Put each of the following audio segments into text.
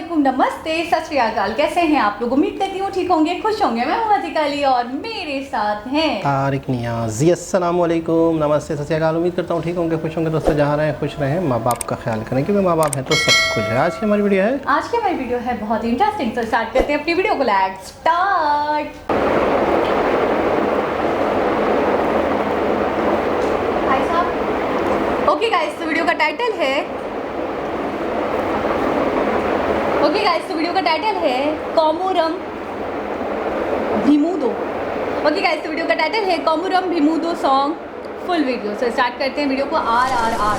वालेकुम, नमस्ते, सत श्री अकाल। कैसे हैं आप लोग? उम्मीद करती हूँ ठीक होंगे, खुश होंगे। मैं हूँ अतिका अली और मेरे साथ हैं तारिक नियाज़ी। अस्सलाम वालेकुम, नमस्ते, सत श्री अकाल। उम्मीद करता हूँ ठीक होंगे, खुश होंगे। दोस्तों जहाँ रहें खुश रहें, माँ बाप का ख्याल करें, क्योंकि माँ बाप हैं तो सब कुछ है। आज की हमारी वीडियो है बहुत ही इंटरेस्टिंग। तो स्टार्ट करते हैं अपनी वीडियो को। Let's start. भाई साहब, ओके गाइस, तो वीडियो का टाइटल है कोमुरम भीमुडो। कोमुरम भीमुडो सॉन्ग फुल वीडियो। से स्टार्ट करते हैं वीडियो को। RRR।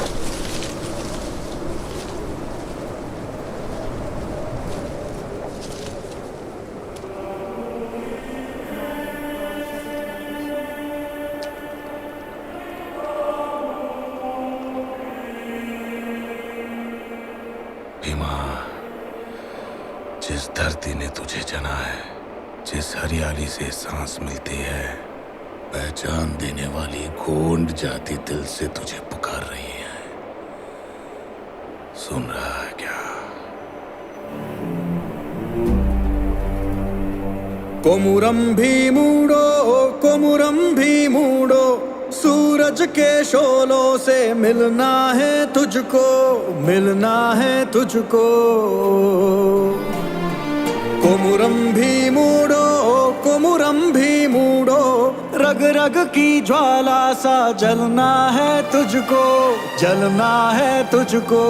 भीमा, जिस धरती ने तुझे जना है, जिस हरियाली से सांस मिलती है, पहचान देने वाली गोंड जाति दिल से तुझे पुकार रही है। सुन रहा है क्या? कोमुरम भीमुडो, सूरज के शोलों से मिलना है तुझको, मिलना है तुझको। कोमुरम भीमुडो, रग रग की ज्वाला सा जलना है तुझको, जलना है तुझको।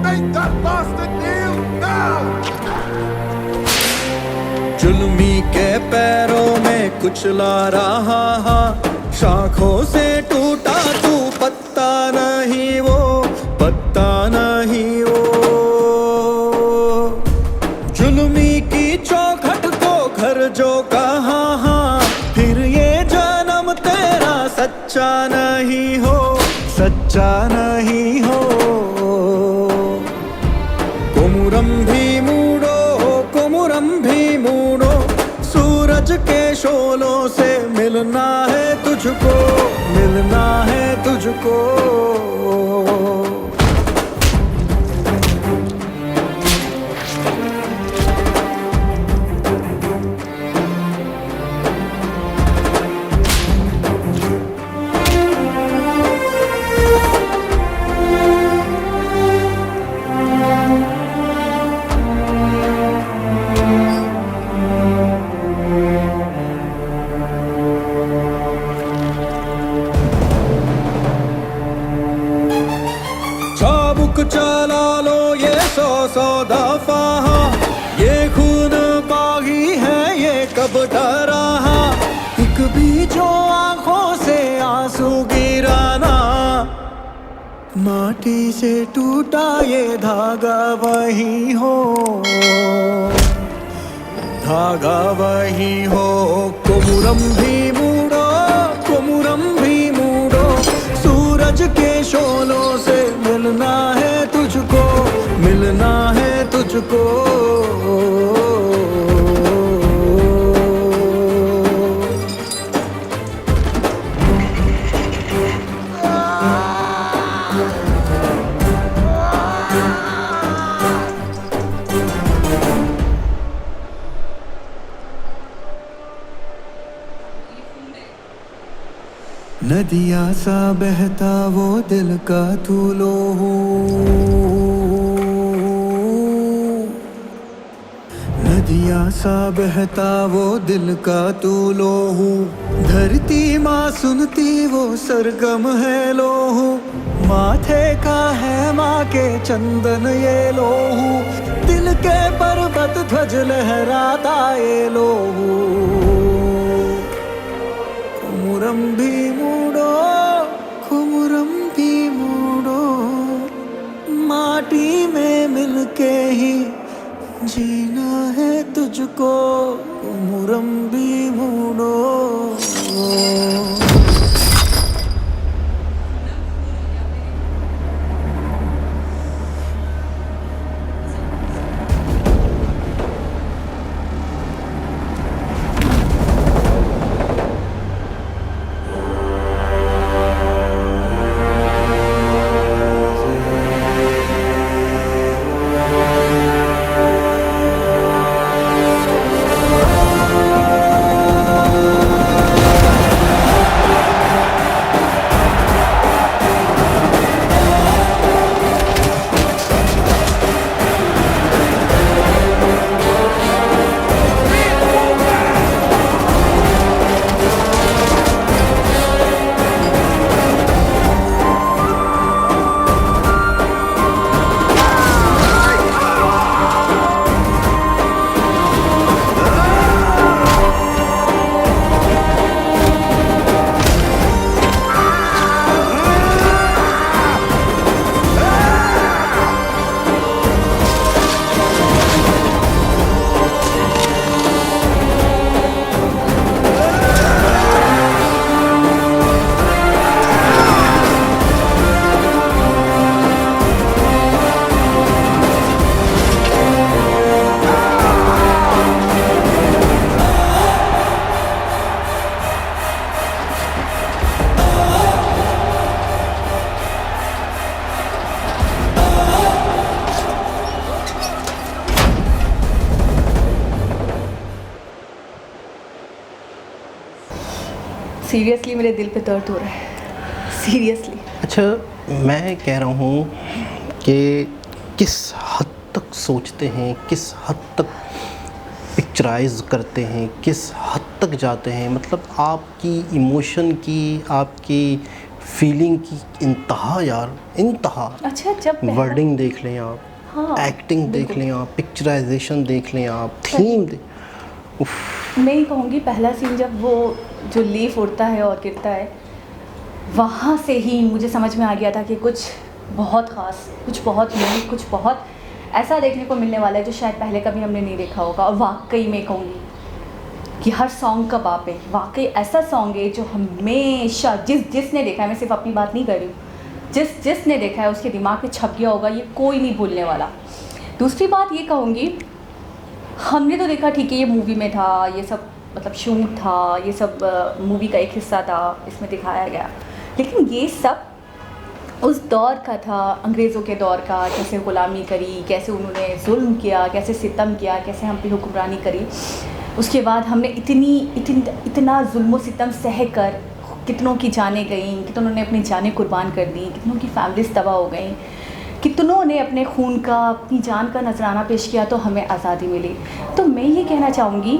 Make that bastard kneel now! जुल्मी के पैरों में कुचला रहा, शाखों से टूटा तू पत्ता नहीं वो, पत्ता नहीं वो। जुल्मी की चौखट को घर जो कहा, फिर ये जन्म तेरा सच्चा नहीं हो, सच्चा नहीं हो। कोमुरम भीमुडो, सूरज के शोलों से मिलना है तुझको, मिलना है तुझको। चाबुक चला लो ये सौ दफा, ये खून बागी है ये कब डरा। एक भी जो आंखों से आंसू गिराना, माटी से टूटा ये धागा वही हो, धागा वही हो। कोमुरम भीमुडो, सूरज के शोलों से मिलना है तुझको, मिलना है तुझको। नदिया सा बहता वो दिल का तू लोहू, नदिया सा बहता वो दिल का तू लोहू। धरती माँ सुनती वो सरगम है लोहू, माथे का है माँ के चंदन ये लोहू। दिल के पर्वत ध्वज लहराता ये लोहू। कोमुरम भीमुडो, माटी में मिलके ही जीना है तुझको। कोमुरम भीमुडो। सीरियसली मेरे दिल पे दर्द हो रहा है, सीरियसली। अच्छा, मैं कह रहा हूँ कि किस हद तक सोचते हैं, किस हद तक पिक्चराइज करते हैं, किस हद तक जाते हैं, मतलब आपकी इमोशन की, आपकी फीलिंग की इंतहा यार, इंतहा। अच्छा, जब वर्डिंग देख लें आप, हाँ, एक्टिंग देख लें आप, पिक्चराइजेशन देख लें आप, थीम मैं ही कहूँगी पहला सीन जब वो जो लीफ उड़ता है और गिरता है, वहाँ से ही मुझे समझ में आ गया था कि कुछ बहुत ख़ास, कुछ बहुत यूनिक, कुछ बहुत ऐसा देखने को मिलने वाला है जो शायद पहले कभी हमने नहीं देखा होगा। और वाकई में कहूँगी कि हर सॉन्ग का बाप है, वाकई ऐसा सॉन्ग है जो हमेशा जिसने देखा है, मैं सिर्फ अपनी बात नहीं कर रही हूँ, जिसने देखा है उसके दिमाग में छप गया होगा, ये कोई नहीं भूलने वाला। दूसरी बात ये कहूँगी, हमने तो देखा ठीक है ये मूवी में था, ये सब मतलब शूट था, ये सब मूवी का एक हिस्सा था, इसमें दिखाया गया, लेकिन ये सब उस दौर का था, अंग्रेज़ों के दौर का, कैसे ग़ुलामी करी, कैसे उन्होंने जुल्म किया, कैसे सितम किया, कैसे हम पे हुक्मरानी करी। उसके बाद हमने इतना जुल्म सितम सह कर कितनों की जानें गई, कितनों ने अपनी जानें कुर्बान कर दी, कितनों की फैमिलीज तबाह हो गई, कितनों ने अपने खून का, अपनी जान का नजराना पेश किया तो हमें आज़ादी मिली। तो मैं ये कहना चाहूँगी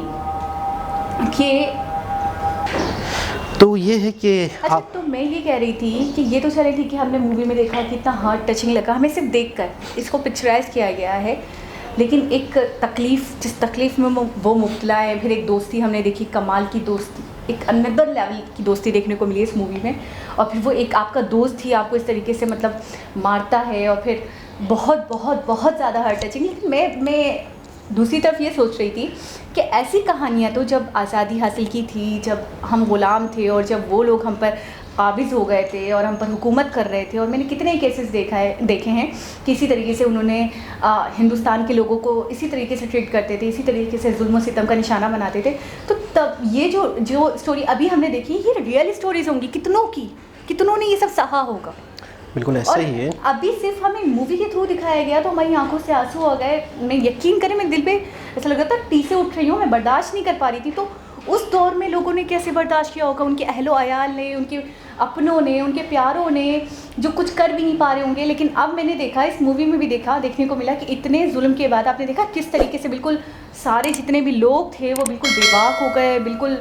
कि तो ये है कि अच्छा, तो मैं ये कह रही थी कि ये तो चले ठीक है, हमने मूवी में देखा कितना हार्ट टचिंग लगा, हमें सिर्फ देखकर इसको पिक्चराइज किया गया है, लेकिन एक तकलीफ़, जिस तकलीफ़ में वो मुब्तला है, फिर एक दोस्ती हमने देखी, कमाल की दोस्ती, एक अनदर लेवल की दोस्ती देखने को मिली इस मूवी में। और फिर वो एक आपका दोस्त ही आपको इस तरीके से मतलब मारता है, और फिर बहुत बहुत बहुत ज़्यादा हार्ट टचिंग। लेकिन मैं दूसरी तरफ ये सोच रही थी कि ऐसी कहानियाँ तो जब आज़ादी हासिल की थी, जब हम ग़ुलाम थे और जब वो लोग हम पर काबिज़ हो गए थे और हम पर हुकूमत कर रहे थे, और मैंने कितने केसेस देखे हैं कि इसी तरीके से उन्होंने हिंदुस्तान के लोगों को इसी तरीके से ट्रीट करते थे, इसी तरीके से जुल्म और सितम का निशाना बनाते थे। तो तब ये जो स्टोरी अभी हमने देखी, ये रियल स्टोरीज होंगी, कितनों ने ये सब सहा होगा। बिल्कुल ऐसा ही है। अभी सिर्फ हमें मूवी के थ्रू दिखाया गया तो हमारी आंखों से आंसू आ गए। मैं यकीन करें, मैं दिल पे ऐसा लग रहा था टीसे उठ रही हूँ, मैं बर्दाश्त नहीं कर पा रही थी। तो उस दौर में लोगों ने कैसे बर्दाश्त किया होगा, उनके अहलो अयाल ने, उनके अपनों ने, उनके प्यारों ने, जो कुछ कर भी नहीं पा रहे होंगे। लेकिन अब मैंने देखा, इस मूवी में भी देखने को मिला कि इतने जुल्म के बाद आपने देखा किस तरीके से बिल्कुल सारे जितने भी लोग थे वो बिल्कुल बेबाक हो गए, बिल्कुल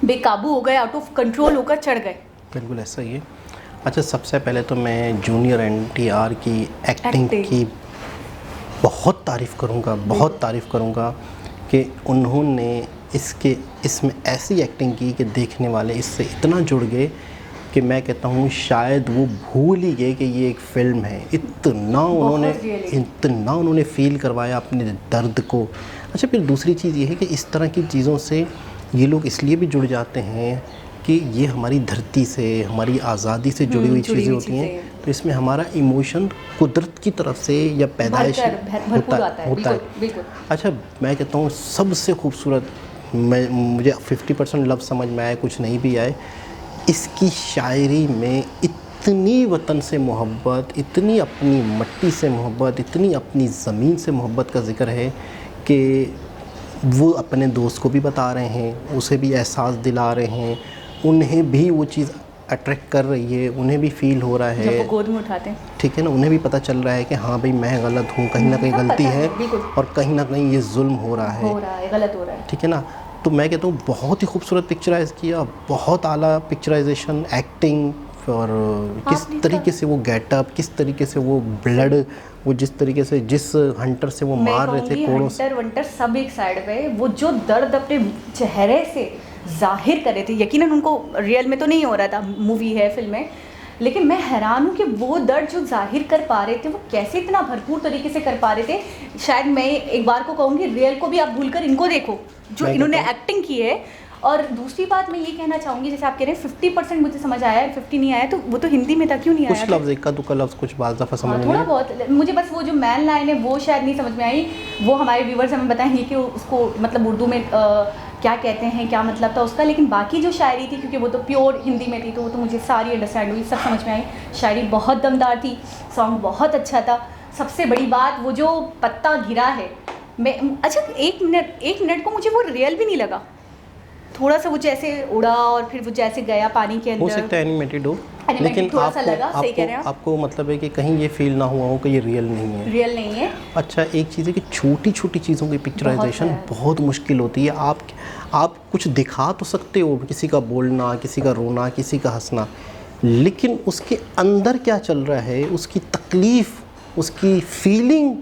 बेकाबू हो गए, आउट ऑफ कंट्रोल होकर चढ़ गए। बिल्कुल ऐसा ही है। अच्छा, सबसे पहले तो मैं जूनियर NTR की एक्टिंग की बहुत तारीफ़ करूँगा कि उन्होंने इसमें ऐसी एक्टिंग की कि देखने वाले इससे इतना जुड़ गए कि मैं कहता हूँ शायद वो भूल ही गए कि ये एक फ़िल्म है। इतना उन्होंने फ़ील करवाया अपने दर्द को। अच्छा, फिर दूसरी चीज़ ये है कि इस तरह की चीज़ों से ये लोग इसलिए भी जुड़ जाते हैं कि ये हमारी धरती से, हमारी आज़ादी से जुड़ी हुई चीज़ें होती हैं। तो इसमें हमारा इमोशन कुदरत की तरफ से या पैदाइश होता है। अच्छा, मैं कहता हूँ सबसे खूबसूरत, मुझे 50% लफ्ज़ समझ में आए, कुछ नहीं भी आए, इसकी शायरी में इतनी वतन से मोहब्बत, इतनी अपनी मट्टी से मोहब्बत, इतनी अपनी ज़मीन से मोहब्बत का ज़िक्र है कि वो अपने दोस्त को भी बता रहे हैं, उसे भी एहसास दिला रहे हैं, उन्हें भी वो चीज़ अट्रैक्ट कर रही है, उन्हें भी फील हो रहा है जब वो गोद में उठाते हैं, ठीक है ना, उन्हें भी पता चल रहा है कि हाँ भाई मैं गलत हूँ, कहीं ना कहीं गलती है और कहीं ना कहीं ये जुल्म हो रहा है, गलत हो रहा है, ठीक है ना। तो मैं कहता हूँ बहुत ही खूबसूरत पिक्चराइज़ किया, बहुत आला पिक्चराइजेशन, एक्टिंग, और किस तरीके से वो गेटअप, किस तरीके से वो ब्लड, वो जिस तरीके से जिस हंटर से वो मार रहे थे कोड़ों से, हंटर सब एक साइड पे, वो जो दर्द अपने चेहरे से जाहिर कर रहे थे, यकीनन उनको रियल में तो नहीं हो रहा था, मूवी है, फिल्म है, लेकिन मैं हैरान हूँ कि वो दर्द जो जाहिर कर पा रहे थे वो कैसे इतना भरपूर तरीके से कर पा रहे थे। शायद मैं एक बार को कहूँगी रियल को भी आप भूलकर इनको देखो जो इन्होंने एक्टिंग की है। और दूसरी बात मैं ये कहना चाहूँगी, जैसे आप कह रहे हैं 50% मुझे समझ आया है, 50 नहीं आया, तो वो तो हिंदी में था, क्यों नहीं आया? कुछ लफ्ज़, इक्का दुक्का लफ्ज़ कुछ बाज़ दफ़ा समझ थोड़ा बहुत, मुझे बस वो जो मैन लाइन है वो शायद नहीं समझ में आई। वो हमारे व्यूवर्स हमें बताएंगे कि उसको मतलब उर्दू में क्या कहते हैं, क्या मतलब था उसका। लेकिन बाकी जो शायरी थी, क्योंकि वो तो प्योर हिंदी में थी, तो वो तो मुझे सारी अंडरस्टैंड हुई, सब समझ में आई। शायरी बहुत दमदार थी, सॉन्ग बहुत अच्छा था। सबसे बड़ी बात वो जो पत्ता गिरा है, मैं अच्छा एक मिनट को मुझे वो रियल भी नहीं लगा, थोड़ा सा वो जैसे उड़ा और फिर वो जैसे गया पानी के अंदर। हो सकता है एनिमेटेड हो, Animated लेकिन थोड़ा सा लगा, सही कह रहे हैं आप। आपको मतलब है कि कहीं ये फील ना हुआ हो कि ये रियल नहीं है। रियल नहीं है। अच्छा, एक चीज़ है कि छोटी छोटी चीज़ों की पिक्चराइजेशन है। बहुत मुश्किल होती है। आप कुछ दिखा तो सकते हो, किसी का बोलना, किसी का रोना, किसी का हंसना, लेकिन उसके अंदर क्या चल रहा है, उसकी तकलीफ़, उसकी फीलिंग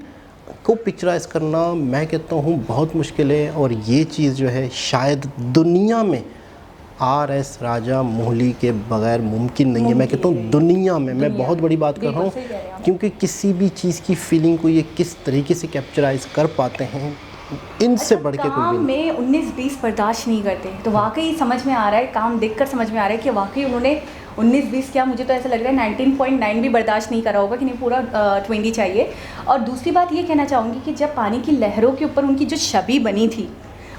को पिक्चराइज करना मैं कहता हूँ बहुत मुश्किल है। और ये चीज़ जो है शायद दुनिया में R.S. राजा मौली के बगैर मुमकिन नहीं है। मैं कहता हूँ दुनिया में, मैं बहुत बड़ी बात कर रहा हूँ, क्योंकि किसी भी चीज़ की फीलिंग को ये किस तरीके से कैप्चराइज कर पाते हैं, इनसे बढ़ के कोई काम भी नहीं। में 19-20 बर्दाश्त नहीं करते, तो वाकई समझ में आ रहा है, काम देखकर समझ में आ रहा है कि वाकई उन्होंने 19-20 क्या, मुझे तो ऐसा लग रहा है 19.9 भी बर्दाश्त नहीं करा होगा कि नहीं, पूरा 20 चाहिए। और दूसरी बात ये कहना चाहूँगी कि जब पानी की लहरों के ऊपर उनकी जो छवि बनी थी,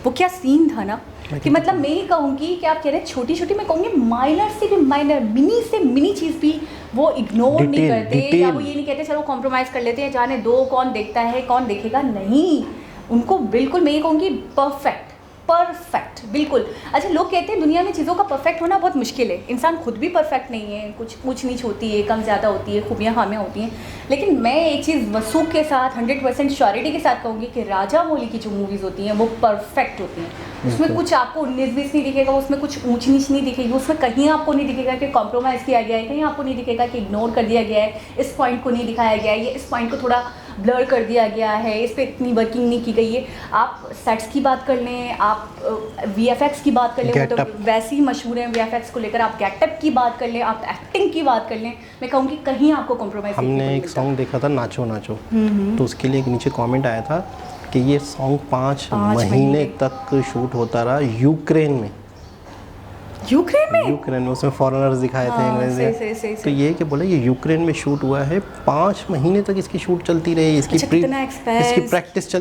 वो क्या सीन था ना, कि मतलब मैं ही कहूँगी कि आप कह रहे हैं छोटी छोटी, मैं कहूँगी माइनर से भी माइनर, मिनी से मिनी चीज़ भी वो इग्नोर नहीं करते, या वो ये नहीं कहते चलो कॉम्प्रोमाइज़ कर लेते हैं, जाने दो, कौन देखता है कौन देखेगा, नहीं, उनको बिल्कुल मैं ये कहूँगी परफेक्ट बिल्कुल। अच्छा, लोग कहते हैं दुनिया में चीज़ों का परफेक्ट होना बहुत मुश्किल है, इंसान खुद भी परफेक्ट नहीं है, कुछ ऊंच नीच होती है, कम ज़्यादा होती है, खूबियाँ खामियाँ होती हैं, लेकिन मैं एक चीज़ वसूख के साथ 100% श्योरिटी के साथ कहूँगी कि राजा मौली की जो मूवीज़ होती हैं वो परफेक्ट होती हैं। उसमें कुछ आपको 19-20 नहीं दिखेगा, उसमें कुछ ऊंच नीच नहीं दिखेगी, उसमें कहीं आपको नहीं दिखेगा कि कॉम्प्रोमाइज़ किया गया है, कहीं आपको नहीं दिखेगा कि इग्नोर कर दिया गया है, इस पॉइंट को नहीं दिखाया गया है, ये इस पॉइंट को थोड़ा ब्लर कर दिया गया है, इस पर इतनी वर्किंग नहीं की गई है। आप सेट्स की बात कर लें, आप VFX की बात कर लें, वो तो वैसे ही मशहूर हैं VFX को लेकर, आप गेटअप की बात कर लें, आप एक्टिंग की बात कर लें, मैं कहूँगी कहीं आपको कॉम्प्रोमाइज़। हमने एक सॉन्ग देखा था नाचो नाचो, तो उसके लिए एक नीचे कमेंट आया था कि ये सॉन्ग 5 महीने तक शूट होता रहा यूक्रेन में। यूक्रेन में उसमें फॉरेनर्स दिखाए थे अंग्रेज, तो ये कि बोला ये यूक्रेन में शूट हुआ है, 5 महीने तक इसकी शूट चलती रही, इसकी प्रैक्टिस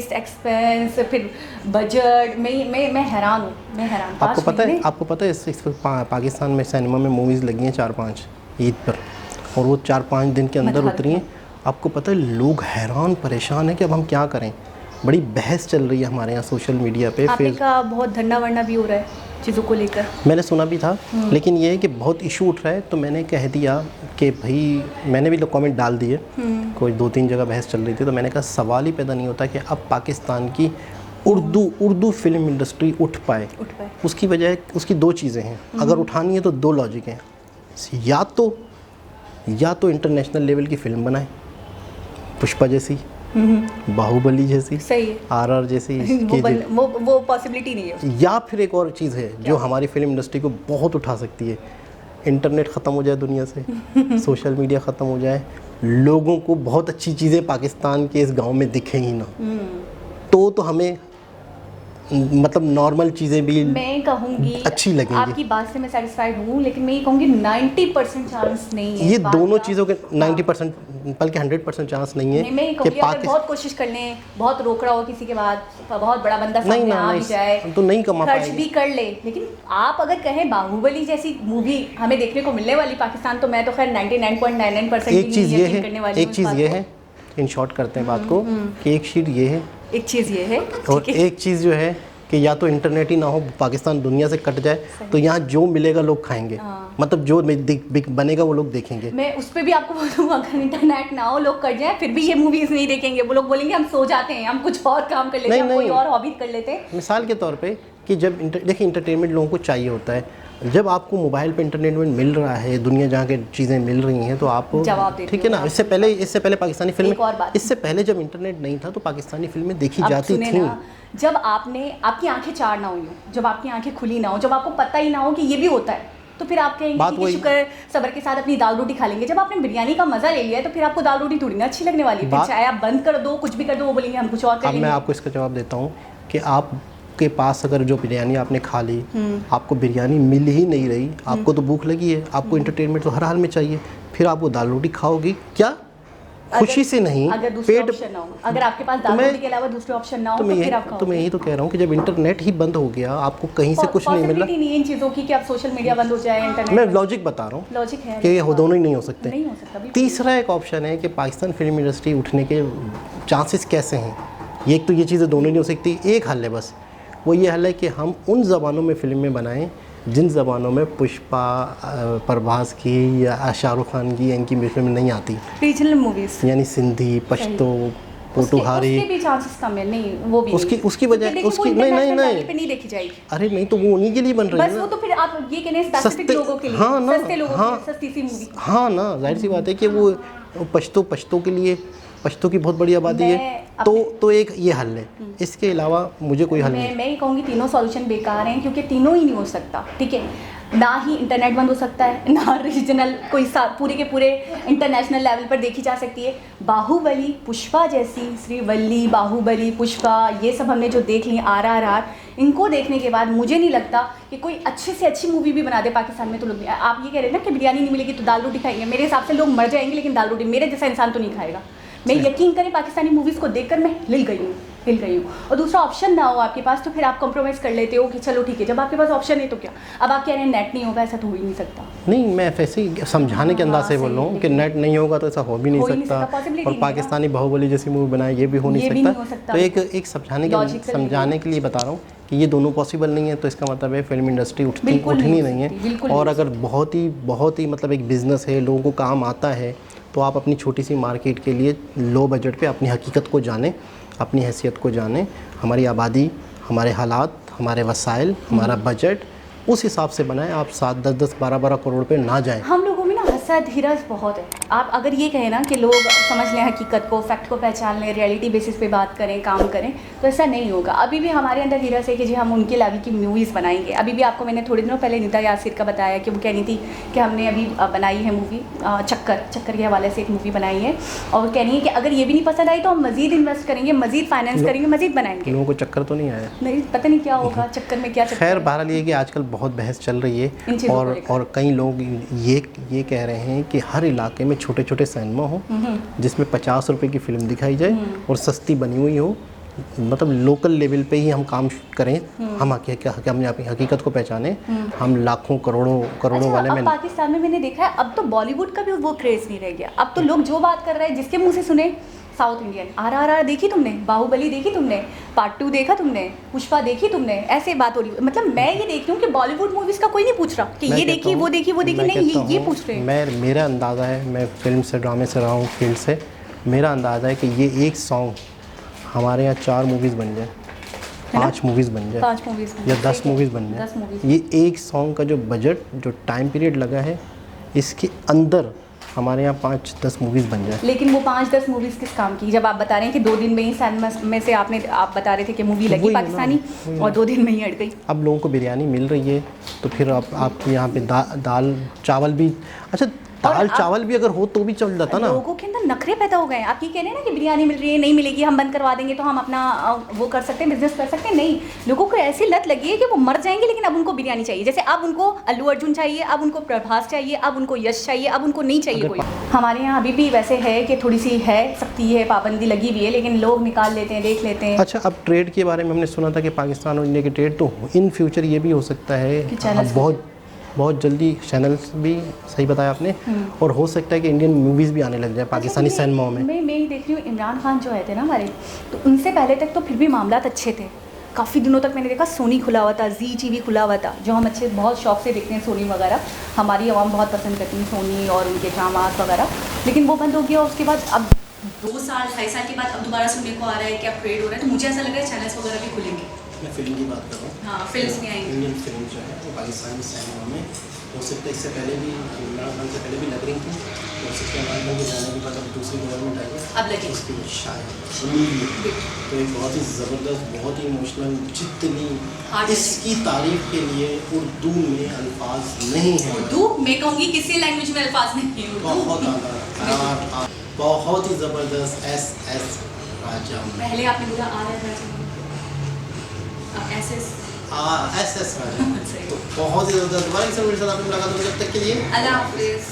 एक्सपेंस, फिर बजट, मैं हैरान हूँ, मैं हैरान। आपको पता है इस पाकिस्तान में सिनेमा में मूवीज़ लगी हैं 4-5 ईद पर, और वो 4-5 दिन के अंदर उतरी हैं। आपको पता है लोग हैरान परेशान हैं कि अब हम क्या करें। बड़ी बहस चल रही है हमारे यहाँ सोशल मीडिया पे, आपने कहा बहुत धरना वरना भी हो रहा है चीज़ों को लेकर, मैंने सुना भी था, लेकिन ये है कि बहुत इशू उठ रहा है, तो मैंने कह दिया कि भाई, मैंने भी लोग कमेंट डाल दिए, कोई 2-3 जगह बहस चल रही थी, तो मैंने कहा सवाल ही पैदा नहीं होता कि अब पाकिस्तान की उर्दू फिल्म इंडस्ट्री उठ पाए। उसकी वजह, उसकी 2 चीज़ें हैं, अगर उठानी है तो 2 लॉजिक हैं, या तो इंटरनेशनल लेवल की फिल्म बनाए, पुष्पा जैसी, बाहुबली जैसी, सही है, RR जैसी, वो पॉसिबिलिटी नहीं है, या फिर एक और चीज़ है जो हमारी फिल्म इंडस्ट्री को बहुत उठा सकती है, इंटरनेट ख़त्म हो जाए दुनिया से, सोशल मीडिया ख़त्म हो जाए, लोगों को बहुत अच्छी चीज़ें पाकिस्तान के इस गांव में दिखे ही ना, तो हमें मतलब नॉर्मल चीज़ें भी मैं कहूँगी अच्छी लगेंगी। आपकी बात से मैं सेटिस्फाइड हूँ, लेकिन मैं ये कहूँगी 90% चांस नहीं है, ये दोनों चीज़ों के 90% बल्कि 100% चांस नहीं है। मैं कहूँगी अगर बहुत कोशिश कर लें, बहुत रोक रहा हो किसी के बाद, बहुत बड़ा बंदा सामने आ भी जाए तो नहीं कमा पाएंगे, खर्च भी कर ले, लेकिन आप अगर कहें बाहुबली जैसी मूवी हमें देखने को मिलने वाली पाकिस्तान, तो मैं तो खैर 99.99% एक चीज़ ये है, इन शॉर्ट करते हैं बात को, कि एक चीज़ ये है और एक चीज़ जो है कि या तो इंटरनेट ही ना हो, पाकिस्तान दुनिया से कट जाए, तो यहाँ जो मिलेगा लोग खाएंगे, मतलब जो बनेगा वो लोग देखेंगे। मैं उस पर भी आपको बोलूँ, अगर इंटरनेट ना हो, लोग कट जाए, फिर भी ये मूवीज़ नहीं देखेंगे, वो लोग बोलेंगे हम सो जाते हैं, हम कुछ और काम कर लेते हैं, कोई और हॉबी कर लेते हैं। मिसाल के तौर पे कि जब देखिए इंटरटेनमेंट लोगों को चाहिए होता है, जब आपको मोबाइल पे इंटरटेनमेंट मिल रहा है, दुनिया जहाँ के चीज़ें मिल रही हैं, तो आप ठीक है ना। इससे पहले पाकिस्तानी फिल्में, इससे पहले जब इंटरनेट नहीं था तो पाकिस्तानी फिल्में देखी जाती थी। जब आपकी आंखें चार ना हुई हो, जब आपकी आंखें खुली ना हो, जब आपको पता ही ना हो कि ये भी होता है, तो फिर आप कहेंगे कि शुक्र सब्र के साथ अपनी दाल रोटी खा लेंगे। जब आपने बिरयानी का मजा ले लिया है, तो फिर आपको दाल रोटी थोड़ी ना अच्छी लगने वाली है, चाहे आप बंद कर दो, कुछ भी कर दो, वो बोलेंगे हम कुछ और करेंगे। मैं आपको इसका जवाब देता हूँ कि आपके पास अगर जो बिरयानी आपने खा ली, आपको बिरयानी मिल ही नहीं रही, आपको तो भूख लगी है, आपको इंटरटेनमेंट तो हर हाल में चाहिए, फिर आप वो दाल रोटी खाओगी क्या? खुशी से नहीं, अगर पेट ऑप्शन ना हो, अगर आपके पास दाल रोटी के अलावा दूसरे ऑप्शन ना हो, तो फिर आप खाओगे। तो मैं यही तो कह रहा हूँ कि जब इंटरनेट ही बंद हो गया, आपको कहीं से कुछ नहीं मिल रहा, नहीं इन चीज़ों की कि आप सोशल मीडिया बंद हो जाए, इंटरनेट। मैं लॉजिक बता रहा हूँ, लॉजिक है कि ये दोनों ही नहीं हो सकते। नहीं हो सकता। तीसरा एक ऑप्शन है कि पाकिस्तान फिल्म इंडस्ट्री उठने के चांसेस कैसे हैं। एक तो ये चीज़ें दोनों नहीं हो सकती, एक हल है बस, वो ये हल है कि हम उन ज़बानों में फ़िल्में बनाएं जिन ज़बानों में पुष्पा, प्रभास की या शाहरुख खान की, इनकी फिल्म नहीं आती, रीजनल मूवीज, यानी सिंधी, पश्तो, पोटुहारी। उसके भी चांसेस कम है। नहीं वो भी उसकी वजह उसकी नहीं पे नहीं देखी जाएगी। अरे नहीं, तो वो उन्हीं के लिए बन रही है बस ना। वो तो फिर आप ये कहने स्पेसिफिक लोगों के लिए, हाँ ना, सस्ते लोगों हाँ, के लिए सस्ती सी मूवी। हाँ ना, जाहिर सी बात है कि वो पश्तो के लिए, पश्तो की बहुत बड़ी आबादी है, तो एक ये हल है। इसके अलावा मुझे कोई हल नहीं। मैं ये कहूँगी तीनों सॉल्यूशन बेकार हैं, क्योंकि तीनों ही नहीं हो सकता। ठीक है, ना ही इंटरनेट बंद हो सकता है, ना रीजनल कोई पूरे के पूरे इंटरनेशनल लेवल पर देखी जा सकती है। बाहुबली, पुष्पा जैसी, श्रीवल्ली, बाहुबली, पुष्पा, ये सब हमने जो देख ली, RRR, इनको देखने के बाद मुझे नहीं लगता कि कोई अच्छे से अच्छी मूवी भी बना दे पाकिस्तान में। तो लोग, आप ये कह रहे हैं ना कि बिरयानी नहीं मिलेगी तो दाल रोटी खाएंगे, मेरे हिसाब से लोग मर जाएंगे लेकिन दाल रोटी मेरे जैसा इंसान तो नहीं खाएगा। मैं यकीन करें, पाकिस्तानी मूवीज़ को देखकर मैं हिल गई हूँ। और दूसरा ऑप्शन ना हो आपके पास तो फिर आप कॉम्प्रोमाइज़ कर लेते हो कि चलो ठीक है, जब आपके पास ऑप्शन है तो क्या। अब आप कह रहे हैं नेट नहीं होगा, ऐसा तो हो ही नहीं सकता। नहीं, मैं वैसे ही समझाने के अंदाज से बोल रहा हूँ कि नेट नहीं होगा तो ऐसा हो भी नहीं सकता। और पाकिस्तानी बाहुबली जैसी मूवी बनाए, ये भी हो नहीं सकता। तो एक समझाने के लिए बता रहा हूँ कि ये दोनों पॉसिबल नहीं है। तो इसका मतलब है फिल्म इंडस्ट्री उठनी नहीं है। और अगर बहुत ही मतलब एक बिज़नेस है, लोगों को काम आता है, तो आप अपनी छोटी सी मार्केट के लिए लो बजट पे अपनी हकीकत को जानें, अपनी हैसियत को जानें, हमारी आबादी, हमारे हालात, हमारे वसाइल, हमारा बजट, उस हिसाब से बनाएं। आप 7, 10, 10, 12, 12 करोड़ पे ना जाएं। हम लोगों में ना हंसा धीरज बहुत है। आप अगर ये कहें ना कि लोग समझ लें हकीकत को, फैक्ट को पहचान लें, रियलिटी बेसिस पे बात करें, काम करें, तो ऐसा नहीं होगा। अभी भी हमारे अंदर धीरज है कि जी हम उनके लेवल की मूवीज़ बनाएंगे। अभी भी आपको मैंने थोड़े दिनों पहले निदा यासिर का बताया कि वो कह रही थी कि हमने अभी बनाई है मूवी चक्कर के हवाले से एक मूवी बनाई है, और कह रही है कि अगर ये भी नहीं पसंद आई तो हम मज़ीद इन्वेस्ट करेंगे, मज़ीद फाइनेंस करेंगे, मज़ीद बनाएंगे। लोगों को चक्कर तो नहीं आया? नहीं, पता नहीं क्या होगा चक्कर में, क्या चक्कर। खैर, बहरहाल ये कि आजकल बहुत बहस चल रही है, और कई लोग ये कह रहे हैं कि हर इलाके में छोटे छोटे सिनेमा हो जिसमें 50 रुपए की फिल्म दिखाई जाए और सस्ती बनी हुई हो, मतलब लोकल लेवल पे ही हम काम करें, हम अपनी हकीकत को पहचाने, हम लाखों करोड़ों वाले में। पाकिस्तान में मैंने देखा है अब तो बॉलीवुड का भी वो क्रेज़ नहीं रह गया। अब तो लोग जो बात कर रहे हैं जिसके मुंह से सुने, साउथ इंडियन, RRR देखी तुमने, बाहुबली देखी तुमने, पार्ट 2 देखा तुमने, पुष्पा देखी तुमने, ऐसे बात हो रही है। मतलब मैं ये देख रही हूँ कि बॉलीवुड मूवीज़ का कोई नहीं पूछ रहा कि ये देखी वो देखी नहीं, ये पूछ रहे हैं। मेरा अंदाज़ा है, मैं फिल्म से, ड्रामे से रहा हूँ, फील्ड से, मेरा अंदाज़ा है कि ये एक सॉन्ग हमारे यहाँ 4 मूवीज़ बन जाए, 5 मूवीज़ बन जाए, 5 मूवीज़ या 10 मूवीज़ बन जाए। ये एक सॉन्ग का जो बजट, जो टाइम पीरियड लगा है, इसके अंदर हमारे यहाँ 5-10 मूवीज़ बन जाए। लेकिन वो 5-10 मूवीज़ किस काम की? जब आप बता रहे हैं कि 2 दिन में ही सिनेमा में से आप बता रहे थे कि मूवी लगी पाकिस्तानी और 2 दिन में ही हट गई। अब लोगों को बिरयानी मिल रही है तो फिर आपके यहाँ पे दाल चावल भी, अच्छा दाल चावल भी अगर हो तो भी चल जाता ना। लोगों के अंदर नखरे पैदा हो गए हैं। आप ये कह रहे हैं ना कि बिरयानी मिल रही है, नहीं मिलेगी, हम बंद करवा देंगे तो हम अपना वो कर सकते हैं, बिजनेस कर सकते हैं। नहीं, लोगों को ऐसी लत लगी है कि वो मर जाएंगे लेकिन अब उनको बिरयानी चाहिए। जैसे अब उनको अल्लू अर्जुन चाहिए, अब उनको प्रभास चाहिए, अब उनको यश चाहिए, अब उनको नहीं चाहिए कोई। हमारे यहाँ अभी भी वैसे है कि थोड़ी सी है, सख्ती है, पाबंदी लगी हुई है, लेकिन लोग निकाल लेते हैं, देख लेते हैं। अच्छा, अब ट्रेड के बारे में हमने सुना था कि पाकिस्तान और इंडिया के ट्रेड, तो इन फ्यूचर ये भी हो सकता है बहुत जल्दी चैनल्स भी, सही बताया आपने, और हो सकता है कि इंडियन मूवीज़ भी आने लग जाए पाकिस्तानी सिनेमाओं में। मैं ही देख रही हूँ, इमरान खान जो आए थे ना हमारे, तो उनसे पहले तक तो फिर भी मामलात अच्छे थे। काफ़ी दिनों तक मैंने देखा सोनी खुला हुआ था, जी TV खुला हुआ था, जो हम अच्छे बहुत शौक से देखते हैं सोनी वगैरह, हमारी आवाम बहुत पसंद करती है सोनी और उनके ड्रामास वगैरह। लेकिन वो बंद हो गया। उसके बाद अब 2 साल 2.5 साल के बाद अब दोबारा सुनने को आ रहा है कि अब ट्रेड हो रहा है। तो मुझे ऐसा लग रहा है चैनल्स वगैरह भी खुलेंगे। मैं फिल्म की बात कर रहा हूँ। हाँ, फिल्म में आएंगे। इंडियन फिल्म जो है वो पाकिस्तानी सिनेमा में हो सकता है, इससे पहले भी इमरान खान से पहले भी लग रही थी, हो सकता है इमरान खान के जाने के बाद अब दूसरी गवर्नमेंट आई है, अब लगी उसकी शायद तो एक बहुत ही ज़बरदस्त, बहुत ही इमोशनल, जितनी इसकी तारीफ के लिए उर्दू में अल्फाज नहीं है। उर्दू मैं कहूँगी किसी लैंग्वेज में अल्फाज नहीं है। बहुत ही ज़बरदस्त। SS राजा, पहले आपने बोला RR राजा, SS राजा, तो बहुत ही ज़बरदस्त। दोबारा एक बार मेरे साथ आपने मुलाकात हो, जब तक के लिए अल्लाह हाफिज़।